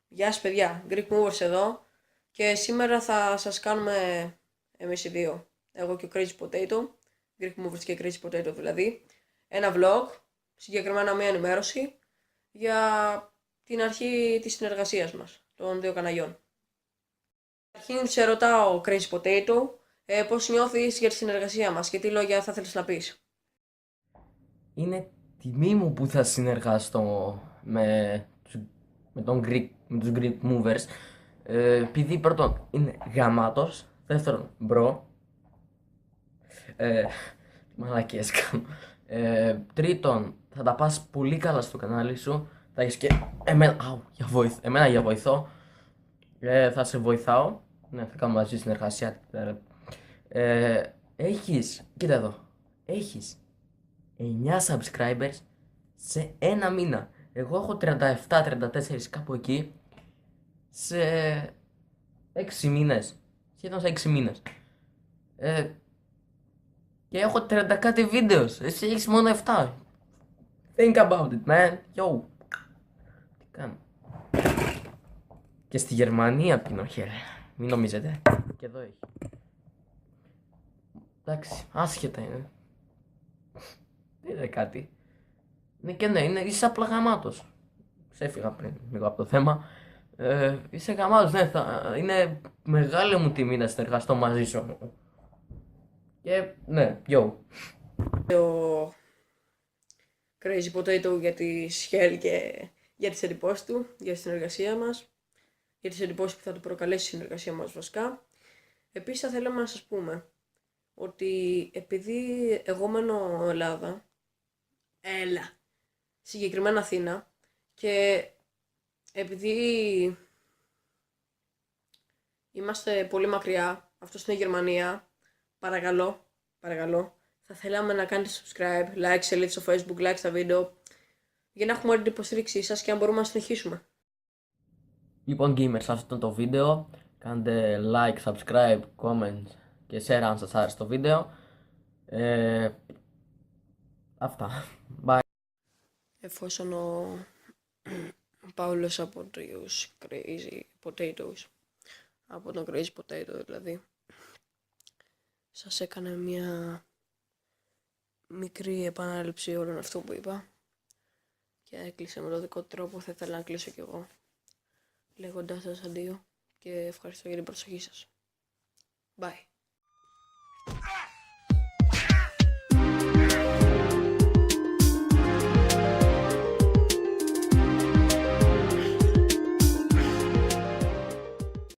Γεια σας παιδιά, Greek Movers εδώ και σήμερα θα σας κάνουμε εμείς οι δύο, εγώ και ο Crazy Potato, Greek Movers και Crazy Potato δηλαδή, ένα vlog, συγκεκριμένα μια ενημέρωση για την αρχή της συνεργασίας μας, των δύο καναλιών. Αρχήν σε ρωτάω Crazy Potato, πώς νιώθεις για τη συνεργασία μας και τι λόγια θα θέλεις να πεις. Είναι τιμή μου που θα συνεργαστώ με τους Greek Movers, επειδή πρώτον είναι γαμάτος, δεύτερον μπρο, μαλακίες κάνω, τρίτον θα τα πας πολύ καλά στο κανάλι σου, θα έχεις και εμένα για βοηθό, θα σε βοηθάω, ναι, θα κάνουμε μαζί συνεργασία, κοίτα εδώ, έχεις 9 subscribers σε ένα μήνα. Εγώ έχω 37-34 κάπου εκεί σε 6 μήνες. Σχεδόν σε 6 μήνες. Και έχω 30 κάτι βίντεο. Εσύ έχεις μόνο 7. Think about it, man. Yo. Τι κάνω. Και στη Γερμανία πίνω χέρι. Μην νομίζετε. Και εδώ έχει. Εντάξει, άσχετα είναι. Δεν είναι κάτι. Ναι και ναι, είσαι απλά γαμάτος. Ξέφυγα πριν λίγο από το θέμα. Είσαι γαμάτος, ναι, είναι μεγάλη μου τιμή να συνεργαστώ μαζί σου. Και ναι, yo. Ο Crazy Potato για τη σχέλ και για τις εντυπώσεις του, για τη συνεργασία μας, για τις εντυπώσεις που θα του προκαλέσει η συνεργασία μας βασικά. Επίσης θα θέλαμε να σας πούμε ότι επειδή εγώ μένω συγκεκριμένα Αθήνα, και επειδή είμαστε πολύ μακριά, αυτό είναι η Γερμανία, παρακαλώ, θα θέλαμε να κάνετε subscribe, like σελίδα στο facebook, like στα βίντεο, για να έχουμε όλη την υποστήριξή σας και να μπορούμε να συνεχίσουμε. Λοιπόν gamers, αυτό ήταν το βίντεο. Κάντε like, subscribe, comment και share αν σας άρεσε το βίντεο. Αυτά. Bye. Εφόσον ο Παύλος από τους Crazy Potatoes, από τον Crazy Potato δηλαδή, σας έκανε μια μικρή επανάληψη όλων αυτών που είπα και έκλεισε με το δικό του τρόπο, θα ήθελα να κλείσω κι εγώ λέγοντάς σας αντίο και ευχαριστώ για την προσοχή σας. Bye.